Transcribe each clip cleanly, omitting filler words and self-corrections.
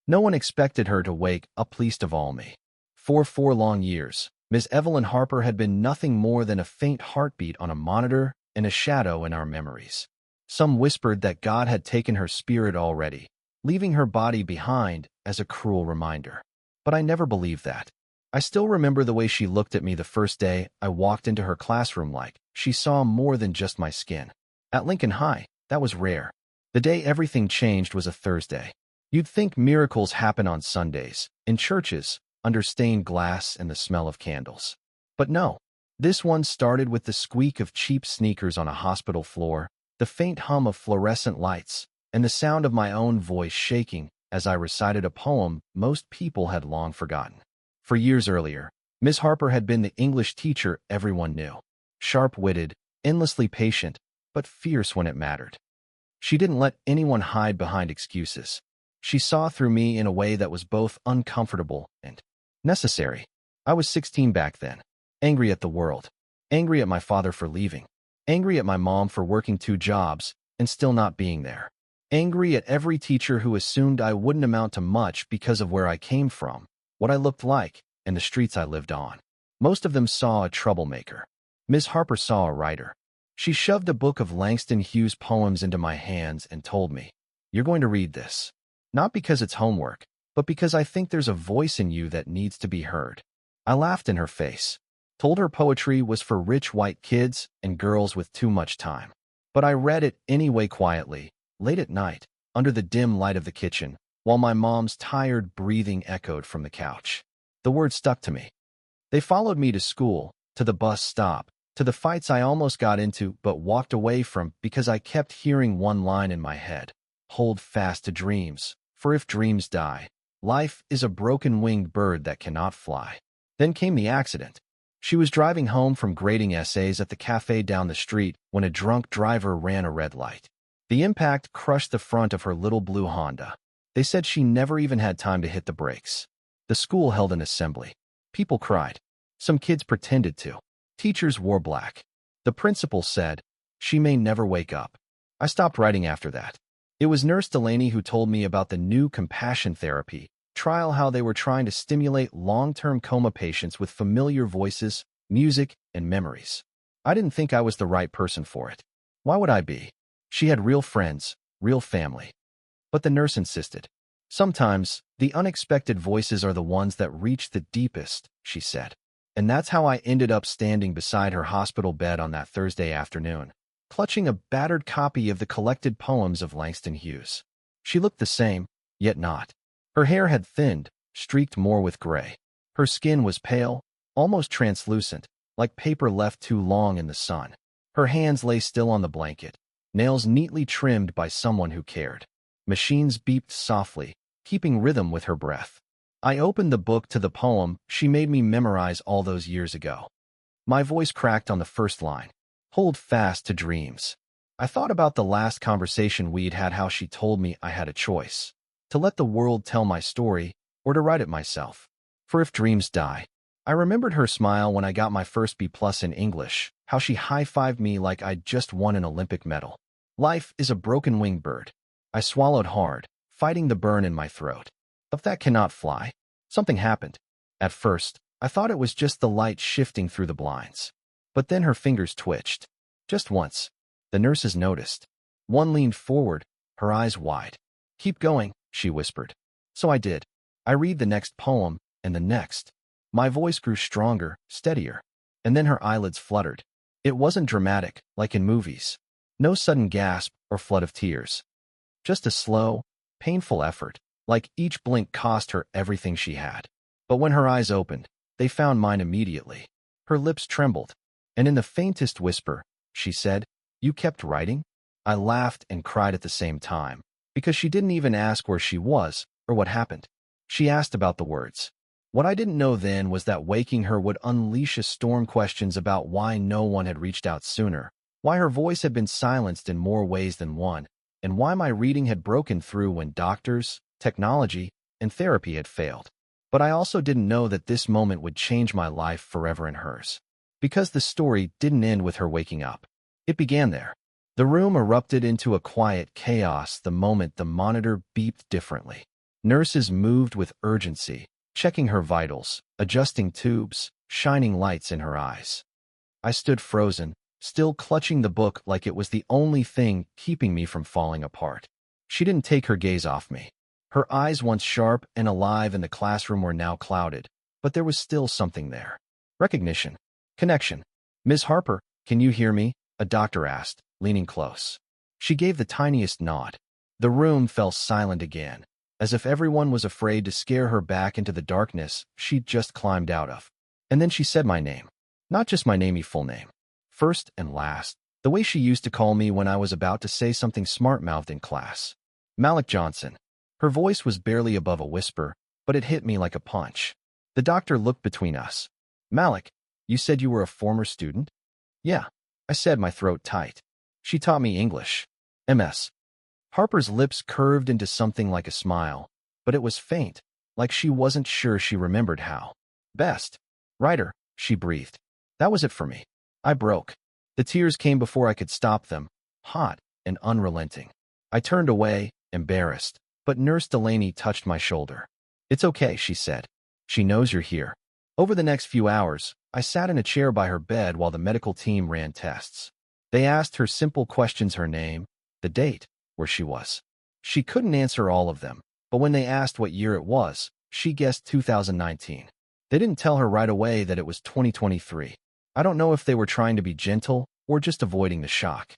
No one expected her to wake up, least of all me. For 4 long years, Miss Evelyn Harper had been nothing more than a faint heartbeat on a monitor and a shadow in our memories. Some whispered that God had taken her spirit already, leaving her body behind as a cruel reminder. But I never believed that. I still remember the way she looked at me the first day I walked into her classroom, like she saw more than just my skin. At Lincoln High, that was rare. The day everything changed was a Thursday. You'd think miracles happen on Sundays, in churches, under stained glass and the smell of candles. But no. This one started with the squeak of cheap sneakers on a hospital floor, the faint hum of fluorescent lights, and the sound of my own voice shaking as I recited a poem most people had long forgotten. For years earlier, Miss Harper had been the English teacher everyone knew. Sharp-witted, endlessly patient, but fierce when it mattered. She didn't let anyone hide behind excuses. She saw through me in a way that was both uncomfortable and necessary. I was 16 back then, angry at the world, angry at my father for leaving, angry at my mom for working 2 jobs and still not being there, angry at every teacher who assumed I wouldn't amount to much because of where I came from, what I looked like, and the streets I lived on. Most of them saw a troublemaker. Miss Harper saw a writer. She shoved a book of Langston Hughes poems into my hands and told me, "You're going to read this. Not because it's homework, but because I think there's a voice in you that needs to be heard." I laughed in her face, told her poetry was for rich white kids and girls with too much time. But I read it anyway quietly, late at night, under the dim light of the kitchen, while my mom's tired breathing echoed from the couch. The words stuck to me. They followed me to school, to the bus stop, to the fights I almost got into but walked away from because I kept hearing one line in my head: "Hold fast to dreams, for if dreams die, life is a broken-winged bird that cannot fly." Then came the accident. She was driving home from grading essays at the cafe down the street when a drunk driver ran a red light. The impact crushed the front of her little blue Honda. They said she never even had time to hit the brakes. The school held an assembly. People cried. Some kids pretended to. Teachers wore black. The principal said, "She may never wake up." I stopped writing after that. It was Nurse Delaney who told me about the new compassion therapy trial, how they were trying to stimulate long-term coma patients with familiar voices, music, and memories. I didn't think I was the right person for it. Why would I be? She had real friends, real family. But the nurse insisted. "Sometimes, the unexpected voices are the ones that reach the deepest," she said. And that's how I ended up standing beside her hospital bed on that Thursday afternoon, clutching a battered copy of the collected poems of Langston Hughes. She looked the same, yet not. Her hair had thinned, streaked more with gray. Her skin was pale, almost translucent, like paper left too long in the sun. Her hands lay still on the blanket, nails neatly trimmed by someone who cared. Machines beeped softly, keeping rhythm with her breath. I opened the book to the poem she made me memorize all those years ago. My voice cracked on the first line. "Hold fast to dreams." I thought about the last conversation we'd had, how she told me I had a choice: to let the world tell my story or to write it myself. For if dreams die. I remembered her smile when I got my first B+ in English, how she high-fived me like I'd just won an Olympic medal. Life is a broken-winged bird. I swallowed hard, fighting the burn in my throat. If that cannot fly, something happened. At first, I thought it was just the light shifting through the blinds. But then her fingers twitched. Just once. The nurses noticed. One leaned forward, her eyes wide. "Keep going," she whispered. So I did. I read the next poem, and the next. My voice grew stronger, steadier. And then her eyelids fluttered. It wasn't dramatic, like in movies. No sudden gasp or flood of tears. Just a slow, painful effort, like each blink cost her everything she had. But when her eyes opened, they found mine immediately. Her lips trembled, and in the faintest whisper, she said, "You kept writing?" I laughed and cried at the same time, because she didn't even ask where she was or what happened. She asked about the words. What I didn't know then was that waking her would unleash a storm, questions about why no one had reached out sooner, why her voice had been silenced in more ways than one, and why my reading had broken through when doctors, technology, and therapy had failed. But I also didn't know that this moment would change my life forever and hers. Because the story didn't end with her waking up. It began there. The room erupted into a quiet chaos the moment the monitor beeped differently. Nurses moved with urgency, checking her vitals, adjusting tubes, shining lights in her eyes. I stood frozen, still clutching the book like it was the only thing keeping me from falling apart. She didn't take her gaze off me. Her eyes, once sharp and alive in the classroom, were now clouded, but there was still something there. Recognition. Connection. "Ms. Harper, can you hear me?" a doctor asked, leaning close. She gave the tiniest nod. The room fell silent again, as if everyone was afraid to scare her back into the darkness she'd just climbed out of. And then she said my name. Not just my full name. First and last, the way she used to call me when I was about to say something smart-mouthed in class. Malik Johnson. Her voice was barely above a whisper, but it hit me like a punch. The doctor looked between us. "Malik, you said you were a former student?" "Yeah," I said, my throat tight. "She taught me English. MS." Harper's lips curved into something like a smile, but it was faint, like she wasn't sure she remembered how. "Best writer," she breathed. That was it for me. I broke. The tears came before I could stop them, hot and unrelenting. I turned away, embarrassed, but Nurse Delaney touched my shoulder. "It's okay," she said. "She knows you're here." Over the next few hours, I sat in a chair by her bed while the medical team ran tests. They asked her simple questions: her name, the date, where she was. She couldn't answer all of them, but when they asked what year it was, she guessed 2019. They didn't tell her right away that it was 2023. I don't know if they were trying to be gentle or just avoiding the shock.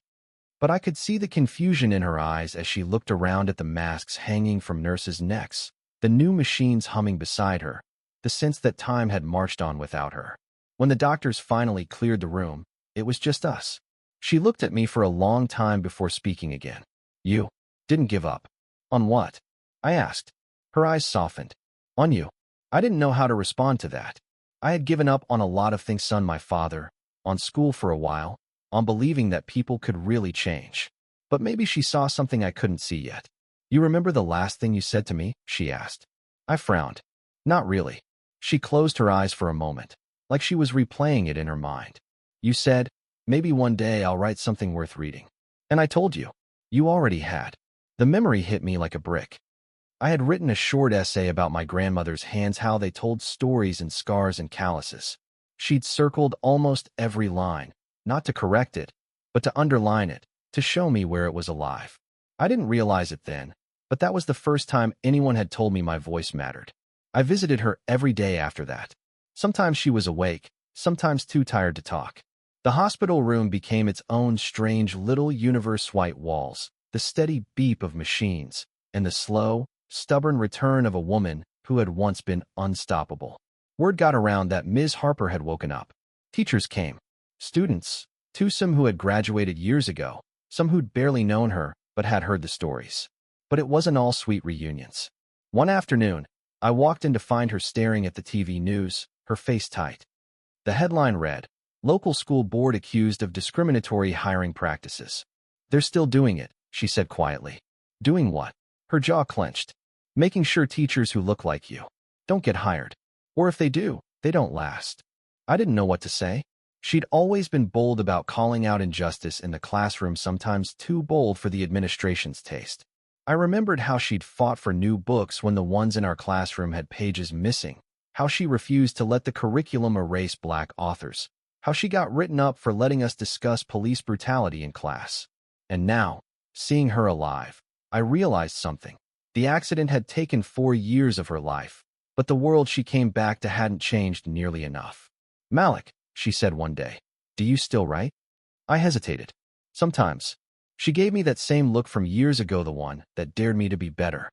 But I could see the confusion in her eyes as she looked around at the masks hanging from nurses' necks, the new machines humming beside her, the sense that time had marched on without her. When the doctors finally cleared the room, it was just us. She looked at me for a long time before speaking again. "You didn't give up." "On what?" I asked. Her eyes softened. "On you." I didn't know how to respond to that. I had given up on a lot of things: on my father, on school for a while, on believing that people could really change. But maybe she saw something I couldn't see yet. "You remember the last thing you said to me?" she asked. I frowned. "Not really." She closed her eyes for a moment, like she was replaying it in her mind. "You said, maybe one day I'll write something worth reading. And I told you. You already had." The memory hit me like a brick. I had written a short essay about my grandmother's hands, how they told stories in scars and calluses. She'd circled almost every line, not to correct it, but to underline it, to show me where it was alive. I didn't realize it then, but that was the first time anyone had told me my voice mattered. I visited her every day after that. Sometimes she was awake, sometimes too tired to talk. The hospital room became its own strange little universe: white walls, the steady beep of machines, and the slow, stubborn return of a woman who had once been unstoppable. Word got around that Ms. Harper had woken up. Teachers came. Students, too, some who had graduated years ago, some who'd barely known her but had heard the stories. But it wasn't all sweet reunions. One afternoon, I walked in to find her staring at the TV news, her face tight. The headline read, "Local school board accused of discriminatory hiring practices." "They're still doing it," she said quietly. "Doing what?" Her jaw clenched. "Making sure teachers who look like you don't get hired. Or if they do, they don't last." I didn't know what to say. She'd always been bold about calling out injustice in the classroom, sometimes too bold for the administration's taste. I remembered how she'd fought for new books when the ones in our classroom had pages missing, how she refused to let the curriculum erase Black authors, how she got written up for letting us discuss police brutality in class. And now, seeing her alive, I realized something. The accident had taken 4 years of her life, but the world she came back to hadn't changed nearly enough. "Malik," she said one day, "do you still write?" I hesitated. "Sometimes." She gave me that same look from years ago, the one that dared me to be better.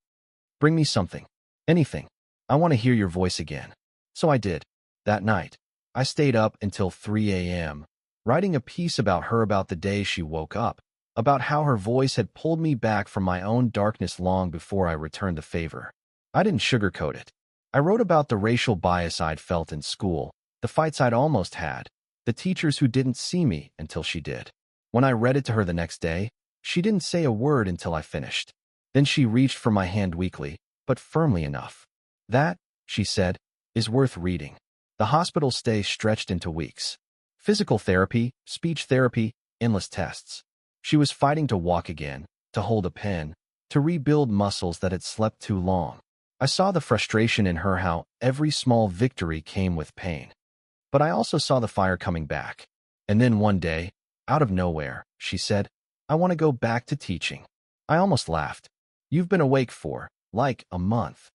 "Bring me something. Anything. I want to hear your voice again." So I did. That night, I stayed up until 3 a.m., writing a piece about her, about the day she woke up, about how her voice had pulled me back from my own darkness long before I returned the favor. I didn't sugarcoat it. I wrote about the racial bias I'd felt in school, the fights I'd almost had, the teachers who didn't see me until she did. When I read it to her the next day, she didn't say a word until I finished. Then she reached for my hand weakly, but firmly enough. "That," she said, "is worth reading." The hospital stay stretched into weeks. Physical therapy, speech therapy, endless tests. She was fighting to walk again, to hold a pen, to rebuild muscles that had slept too long. I saw the frustration in her, how every small victory came with pain. But I also saw the fire coming back. And then one day, out of nowhere, she said, "I want to go back to teaching." I almost laughed. "You've been awake for, like, a month."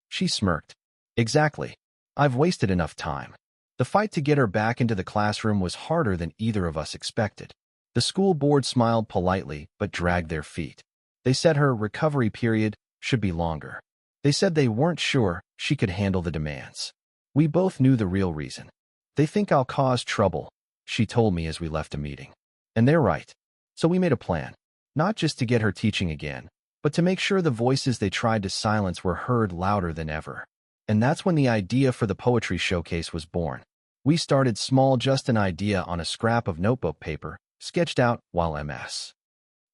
She smirked. "Exactly. I've wasted enough time." The fight to get her back into the classroom was harder than either of us expected. The school board smiled politely but dragged their feet. They said her recovery period should be longer. They said they weren't sure she could handle the demands. We both knew the real reason. "They think I'll cause trouble," she told me as we left a meeting. And they're right. So we made a plan, not just to get her teaching again, but to make sure the voices they tried to silence were heard louder than ever. And that's when the idea for the poetry showcase was born. We started small, just an idea on a scrap of notebook paper, sketched out while Ms.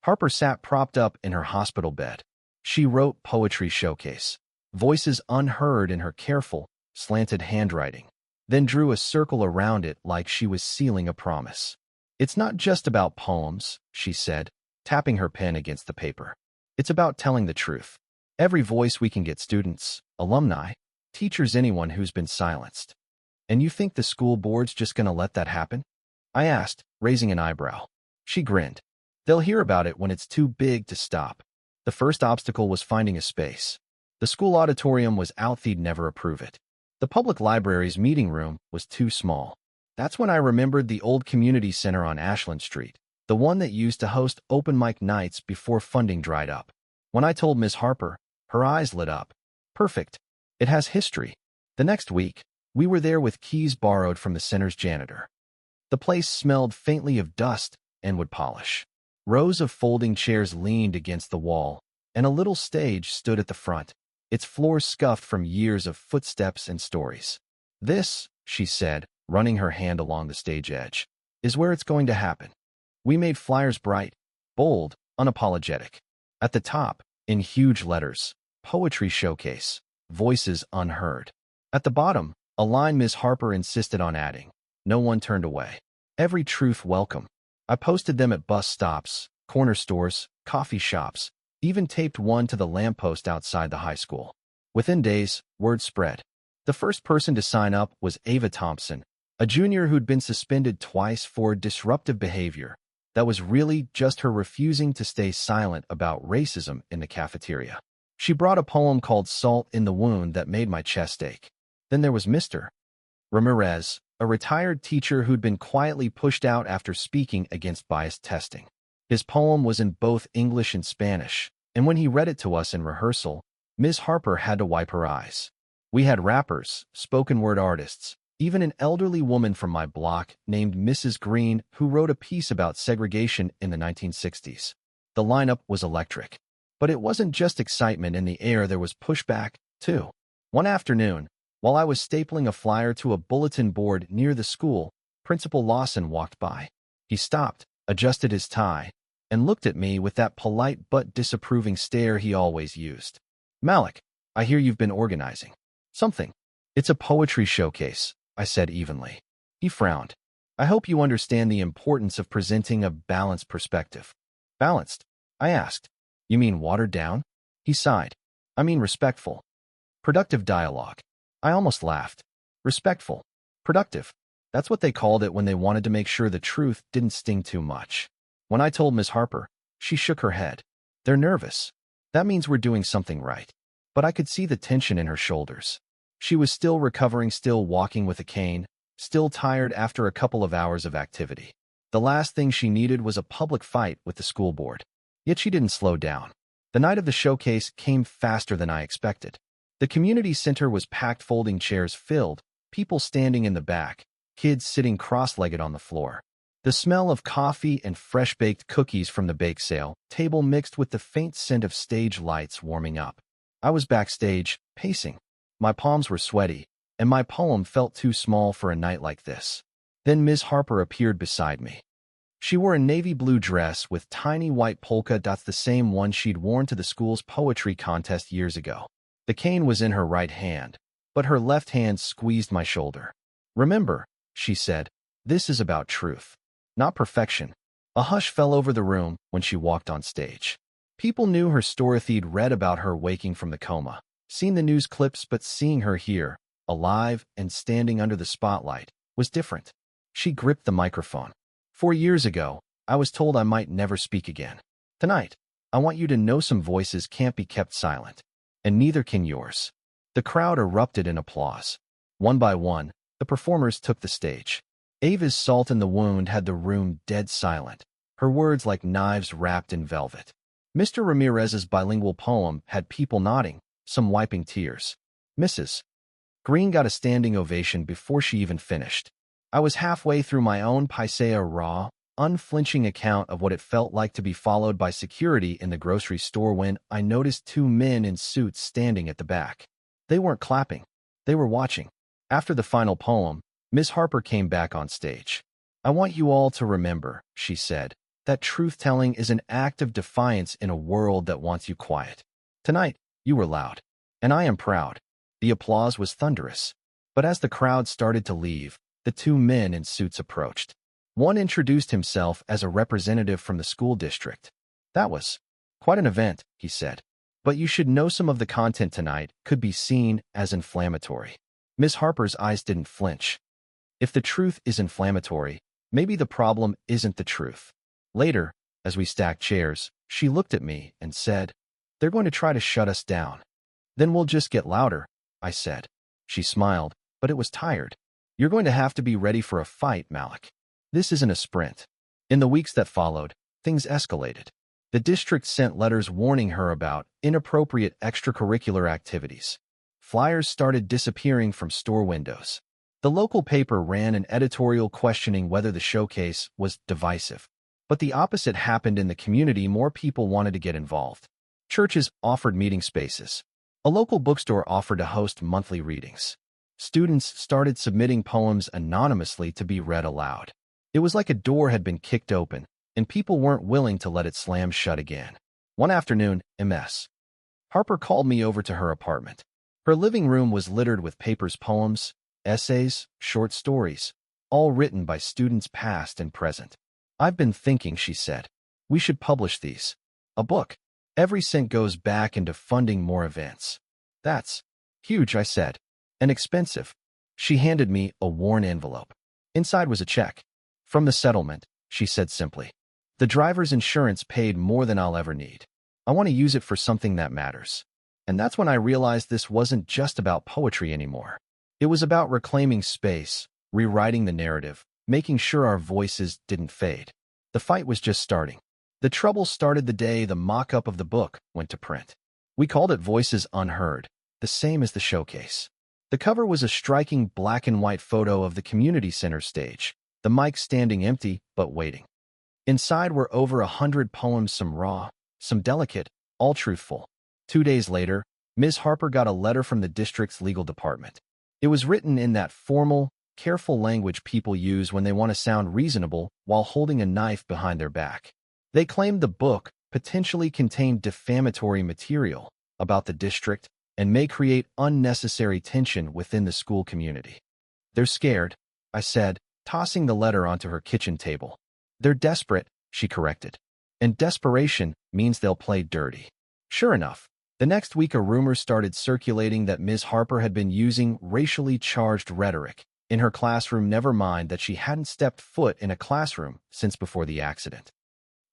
Harper sat propped up in her hospital bed. She wrote "Poetry Showcase," voices unheard in her careful, slanted handwriting, then drew a circle around it like she was sealing a promise. "It's not just about poems," she said, tapping her pen against the paper. "It's about telling the truth. Every voice we can get, students, alumni, teachers, anyone who's been silenced." "And you think the school board's just gonna let that happen?" I asked, raising an eyebrow. She grinned. "They'll hear about it when it's too big to stop." The first obstacle was finding a space. The school auditorium was out, they'd never approve it. The public library's meeting room was too small. That's when I remembered the old community center on Ashland Street, the one that used to host open mic nights before funding dried up. When I told Ms. Harper, her eyes lit up. "Perfect. It has history." The next week, we were there with keys borrowed from the center's janitor. The place smelled faintly of dust and wood polish. Rows of folding chairs leaned against the wall, and a little stage stood at the front, its floor scuffed from years of footsteps and stories. "This," she said, running her hand along the stage edge, "is where it's going to happen." We made flyers bright, bold, unapologetic. At the top, in huge letters, "Poetry Showcase, Voices Unheard." At the bottom, a line Ms. Harper insisted on adding. No one turned away. "Every truth welcome." I posted them at bus stops, corner stores, coffee shops, even taped one to the lamppost outside the high school. Within days, word spread. The first person to sign up was Ava Thompson, a junior who'd been suspended twice for disruptive behavior. That was really just her refusing to stay silent about racism in the cafeteria. She brought a poem called "Salt in the Wound" that made my chest ache. Then there was Mr. Ramirez, a retired teacher who'd been quietly pushed out after speaking against biased testing. His poem was in both English and Spanish, and when he read it to us in rehearsal, Ms. Harper had to wipe her eyes. We had rappers, spoken word artists, even an elderly woman from my block named Mrs. Green who wrote a piece about segregation in the 1960s. The lineup was electric. But it wasn't just excitement in the air, there was pushback, too. One afternoon, while I was stapling a flyer to a bulletin board near the school, Principal Lawson walked by. He stopped, adjusted his tie, and looked at me with that polite but disapproving stare he always used. "Malik, I hear you've been organizing something." "It's a poetry showcase," I said evenly. He frowned. "I hope you understand the importance of presenting a balanced perspective." "Balanced?" I asked. "You mean watered down?" He sighed. "I mean respectful. Productive dialogue." I almost laughed. Respectful. Productive. That's what they called it when they wanted to make sure the truth didn't sting too much. When I told Ms. Harper, she shook her head. "They're nervous. That means we're doing something right." But I could see the tension in her shoulders. She was still recovering, still walking with a cane, still tired after a couple of hours of activity. The last thing she needed was a public fight with the school board. Yet she didn't slow down. The night of the showcase came faster than I expected. The community center was packed, folding chairs filled, people standing in the back, kids sitting cross-legged on the floor. The smell of coffee and fresh-baked cookies from the bake sale table mixed with the faint scent of stage lights warming up. I was backstage, pacing. My palms were sweaty, and my poem felt too small for a night like this. Then Ms. Harper appeared beside me. She wore a navy blue dress with tiny white polka dots, the same one she'd worn to the school's poetry contest years ago. The cane was in her right hand, but her left hand squeezed my shoulder. "Remember," she said, "this is about truth, not perfection." A hush fell over the room when she walked on stage. People knew her story. They'd read about her waking from the coma, seen the news clips, but seeing her here, alive and standing under the spotlight, was different. She gripped the microphone. 4 years ago, I was told I might never speak again. Tonight, I want you to know some voices can't be kept silent, and neither can yours. The crowd erupted in applause. One by one, the performers took the stage. Ava's salt in the wound had the room dead silent, her words like knives wrapped in velvet. Mr. Ramirez's bilingual poem had people nodding, some wiping tears. Mrs. Green got a standing ovation before she even finished. I was halfway through my own Paisea raw, unflinching account of what it felt like to be followed by security in the grocery store when I noticed two men in suits standing at the back. They weren't clapping. They were watching. After the final poem, Miss Harper came back on stage. I want you all to remember, she said, that truth-telling is an act of defiance in a world that wants you quiet. Tonight, you were loud, and I am proud. The applause was thunderous. But as the crowd started to leave, the two men in suits approached. One introduced himself as a representative from the school district. That was quite an event, he said. But you should know some of the content tonight could be seen as inflammatory. Miss Harper's eyes didn't flinch. If the truth is inflammatory, maybe the problem isn't the truth. Later, as we stacked chairs, she looked at me and said, "They're going to try to shut us down." "Then we'll just get louder," I said. She smiled, but it was tired. "You're going to have to be ready for a fight, Malik. This isn't a sprint." In the weeks that followed, things escalated. The district sent letters warning her about inappropriate extracurricular activities. Flyers started disappearing from store windows. The local paper ran an editorial questioning whether the showcase was divisive. But the opposite happened in the community. More people wanted to get involved. Churches offered meeting spaces. A local bookstore offered to host monthly readings. Students started submitting poems anonymously to be read aloud. It was like a door had been kicked open, and people weren't willing to let it slam shut again. One afternoon, Ms. Harper called me over to her apartment. Her living room was littered with papers, poems, essays, short stories, all written by students past and present. "I've been thinking," she said. "We should publish these. A book. Every cent goes back into funding more events." "That's huge," I said. "And expensive." She handed me a worn envelope. Inside was a check. "From the settlement," she said simply. "The driver's insurance paid more than I'll ever need. I want to use it for something that matters." And that's when I realized this wasn't just about poetry anymore. It was about reclaiming space, rewriting the narrative, making sure our voices didn't fade. The fight was just starting. The trouble started the day the mock-up of the book went to print. We called it Voices Unheard, the same as the showcase. The cover was a striking black and white photo of the community center stage, the mic standing empty but waiting. Inside were over 100 poems, some raw, some delicate, all truthful. 2 days later, Ms. Harper got a letter from the district's legal department. It was written in that formal, careful language people use when they want to sound reasonable while holding a knife behind their back. They claimed the book potentially contained defamatory material about the district and may create unnecessary tension within the school community. "They're scared," I said, tossing the letter onto her kitchen table. "They're desperate," she corrected. "And desperation means they'll play dirty." Sure enough, the next week a rumor started circulating that Ms. Harper had been using racially charged rhetoric in her classroom, never mind that she hadn't stepped foot in a classroom since before the accident.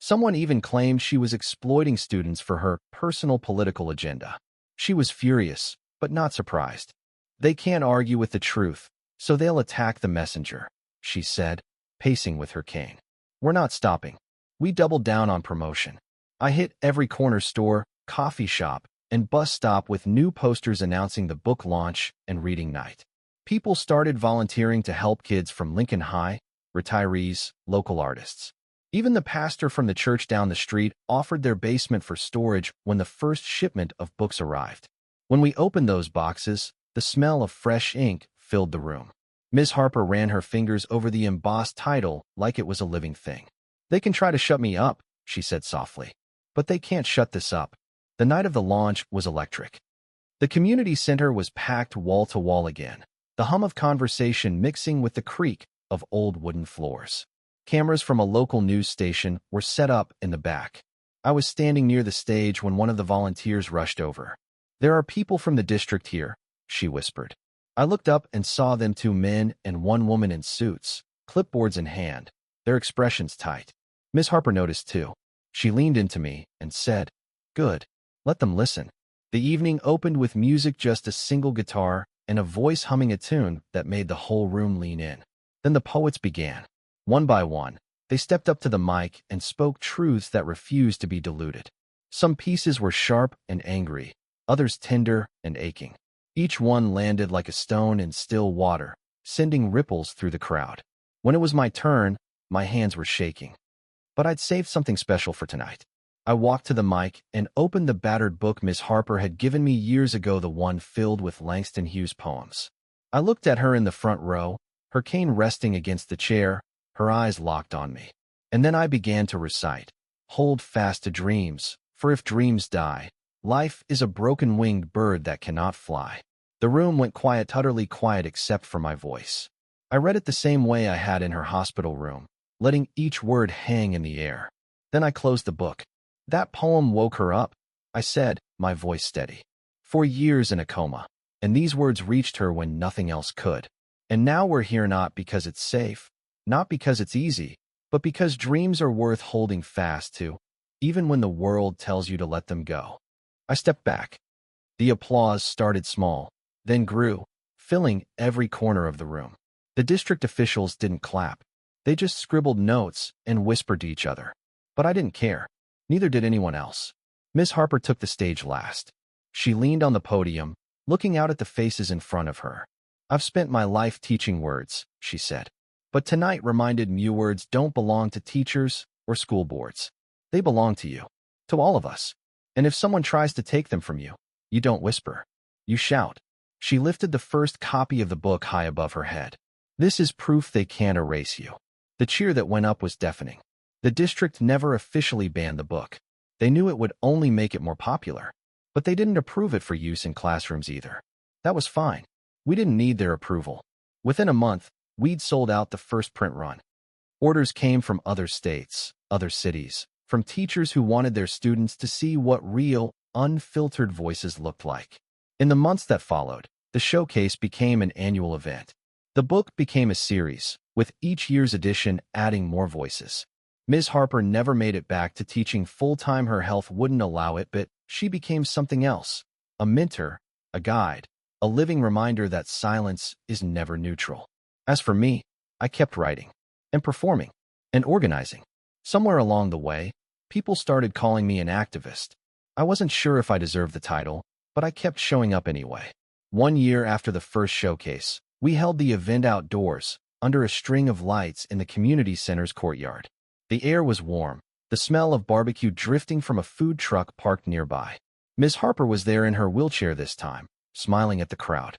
Someone even claimed she was exploiting students for her personal political agenda. She was furious, but not surprised. "They can't argue with the truth, so they'll attack the messenger," she said, pacing with her cane. "We're not stopping." We doubled down on promotion. I hit every corner store, coffee shop, and bus stop with new posters announcing the book launch and reading night. People started volunteering to help kids from Lincoln High, retirees, local artists. Even the pastor from the church down the street offered their basement for storage when the first shipment of books arrived. When we opened those boxes, the smell of fresh ink filled the room. Ms. Harper ran her fingers over the embossed title like it was a living thing. "They can try to shut me up," she said softly. "But they can't shut this up." The night of the launch was electric. The community center was packed wall to wall again, the hum of conversation mixing with the creak of old wooden floors. Cameras from a local news station were set up in the back. I was standing near the stage when one of the volunteers rushed over. "There are people from the district here," she whispered. I looked up and saw them, 2 men and 1 woman in suits, clipboards in hand, their expressions tight. Miss Harper noticed too. She leaned into me and said, "Good. Let them listen." The evening opened with music, just a single guitar and a voice humming a tune that made the whole room lean in. Then the poets began. One by one, they stepped up to the mic and spoke truths that refused to be diluted. Some pieces were sharp and angry, others tender and aching. Each one landed like a stone in still water, sending ripples through the crowd. When it was my turn, my hands were shaking. But I'd saved something special for tonight. I walked to the mic and opened the battered book Miss Harper had given me years ago, the one filled with Langston Hughes poems. I looked at her in the front row, her cane resting against the chair, her eyes locked on me. And then I began to recite, "Hold fast to dreams, for if dreams die, life is a broken-winged bird that cannot fly." The room went quiet, utterly quiet except for my voice. I read it the same way I had in her hospital room, letting each word hang in the air. Then I closed the book. "That poem woke her up," I said, my voice steady. "4 years in a coma, and these words reached her when nothing else could. And now we're here not because it's safe, not because it's easy, but because dreams are worth holding fast to, even when the world tells you to let them go." I stepped back. The applause started small, then grew, filling every corner of the room. The district officials didn't clap. They just scribbled notes and whispered to each other. But I didn't care. Neither did anyone else. Miss Harper took the stage last. She leaned on the podium, looking out at the faces in front of her. "I've spent my life teaching words," she said. "But tonight reminded me words don't belong to teachers or school boards. They belong to you, to all of us. And if someone tries to take them from you, you don't whisper. You shout." She lifted the first copy of the book high above her head. "This is proof they can't erase you." The cheer that went up was deafening. The district never officially banned the book. They knew it would only make it more popular. But they didn't approve it for use in classrooms either. That was fine. We didn't need their approval. Within a month, we'd sold out the first print run. Orders came from other states, other cities, from teachers who wanted their students to see what real, unfiltered voices looked like. In the months that followed, the showcase became an annual event. The book became a series, with each year's edition adding more voices. Ms. Harper never made it back to teaching full-time. Her health wouldn't allow it, but she became something else. A mentor, a guide, a living reminder that silence is never neutral. As for me, I kept writing, and performing, and organizing. Somewhere along the way, people started calling me an activist. I wasn't sure if I deserved the title, but I kept showing up anyway. 1 year after the first showcase, we held the event outdoors, under a string of lights in the community center's courtyard. The air was warm, the smell of barbecue drifting from a food truck parked nearby. Ms. Harper was there in her wheelchair this time, smiling at the crowd.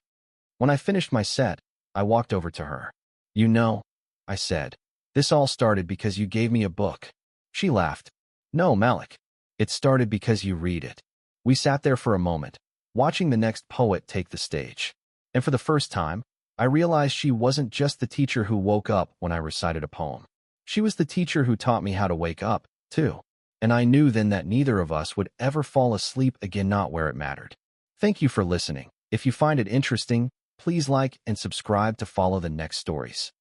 When I finished my set, I walked over to her. "You know," I said, "this all started because you gave me a book." She laughed. "No, Malik. It started because you read it." We sat there for a moment, watching the next poet take the stage. And for the first time, I realized she wasn't just the teacher who woke up when I recited a poem. She was the teacher who taught me how to wake up, too. And I knew then that neither of us would ever fall asleep again, not where it mattered. Thank you for listening. If you find it interesting, please like and subscribe to follow the next stories.